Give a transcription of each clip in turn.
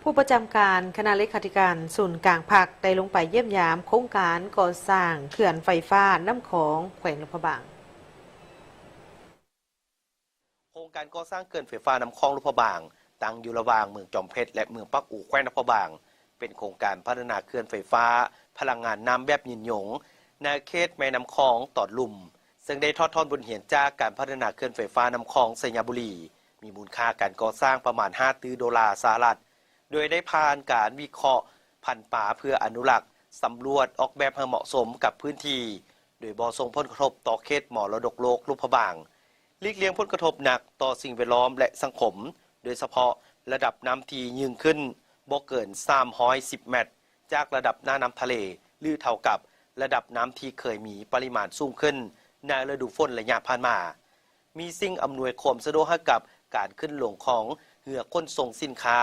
ผู้ประจำการคณะเลขาธิการศูนย์กลางภาคได้ลงไปเยี่ยมยามโครงการก่อสร้างเขื่อนไฟฟ้าน้ำของแขวงหลวงพระบางโครงการก่อสร้างเขื่อนไฟฟ้าน้ำคลองหลวงพระบางตั้งอยู่ระหว่างเมืองจอมเพชรและเมืองปักอู่แขวงหลวงพระบางเป็นโครงการพัฒนาเขื่อนไฟฟ้าพลังงานน้ำแบบยินหยงในเขตแม่น้ำคลองตอดลุ่มซึ่งได้ทอดทอนบทเรียนจากการพัฒนาเขื่อนไฟฟ้าน้ำคลองสยามบุรีมีมูลค่าการก่อสร้างประมาณ$5 ตรีสหรัฐโดยได้ผ่านการวิเคราะห์พันธุ์ป่าเพื่ออนุรักษ์สำรวจออกแบบให้เหมาะสมกับพื้นที่โดยบ่ส่งผลกระทบต่อเขตมรดกโลกหลวงพระบางหลีกเลี่ยงผลกระทบหนักต่อสิ่งแวดล้อมและสังคมโดยเฉพาะระดับน้ำที่ยืนขึ้นบ่เกิน310เมตรจากระดับหน้าน้ำทะเลหรือเท่ากับระดับน้ำที่เคยมีปริมาณสูงขึ้นในฤดูฝนระยะผ่านมามีสิ่งอำนวยความสะดวกให้กับการขึ้นลงของเรือขนส่งสินค้า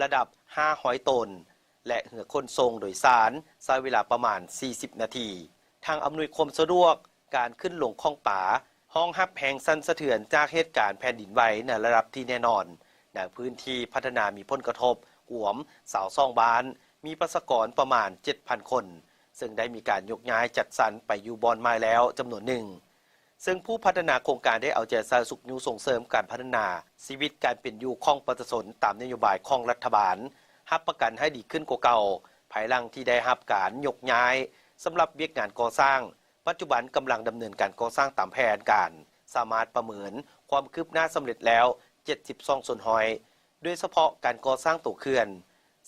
ระดับ500 ตนและเรือขนส่งโดยสารใช้เวลาประมาณ40นาทีทางอำนวยความสะดวกการขึ้นลงของป่าห้องรับแห่งสั่นสะเทือนจากเหตุการณ์แผ่นดินไหวในระดับที่แน่นอนในพื้นที่พัฒนามีผลกระทบรวม22บ้านมีประชากรประมาณ 7,000 คนซึ่งได้มีการยกย้ายจัดสรรไปอยู่บอนไม้แล้วจำนวนหนึ่งซึ่งผู้พัฒนาโครงการได้เอาใจใส่สุขยูส่งเสริมการพัฒนาชีวิตการเป็นอยู่ของประชาชนตามนโยบายของรัฐบาลรับประกันให้ดีขึ้นกว่าเก่าภายหลังที่ได้รับการยกย้ายสำหรับเวียกงานก่อสร้างปัจจุบันกำลังดำเนินการก่อสร้างตามแผนการสามารถประเมินความคืบหน้าสำเร็จแล้ว72ส่วนห้อยโดยเฉพาะการก่อสร้างตัวเขื่อน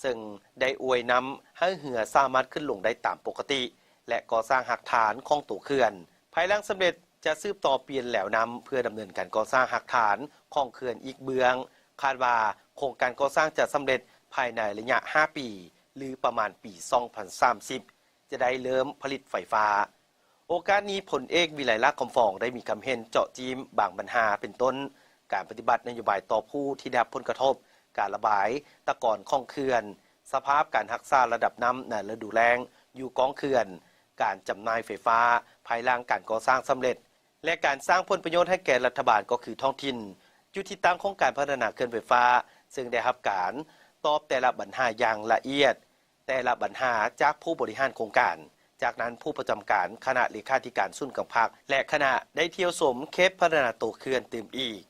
ซึ่งได้อวยนำให้เหือสามารถขึ้นลงได้ตามปกติและก่อสร้างหักฐานของตัวเขื่อนภายหลังสำเร็จจะสืบต่อเปลี่ยนแล้วนำเพื่อดำเนินการก่อสร้างหักฐานของเขื่อนอีกเบืองคาดว่าโครงการก่อสร้างจะสำเร็จภายในระยะ5ปีหรือประมาณปี2030จะได้เริ่มผลิตไฟฟ้าโอกาสนี้พลเอกวิไลลักษณ์คำฟองได้มีคำเห็นเจาะจีมบางปัญหาเป็นต้นการปฏิบัตินโยบายต่อผู้ที่ได้รับผลกระทบการระบายตะกอนของเขื่อนสภาพการรักษาระดับน้ำในฤดูแล้งอยู่กองเขื่อนการจำหน่ายไฟฟ้าภายหลังการก่อสร้างสำเร็จและการสร้างผลประโยชน์ให้แก่รัฐบาลก็คือท้องถิ่นจุดที่ตั้งของการพัฒนาเขื่อนไฟฟ้าซึ่งได้รับการตอบแต่ละปัญหาอย่างละเอียดแต่ละปัญหาจากผู้บริหารโครงการจากนั้นผู้ประจำการคณะเลขาธิการศูนย์กลางภาคและคณะได้เที่ยวชมเคปพัฒนาตัวเขื่อนตื่มอีก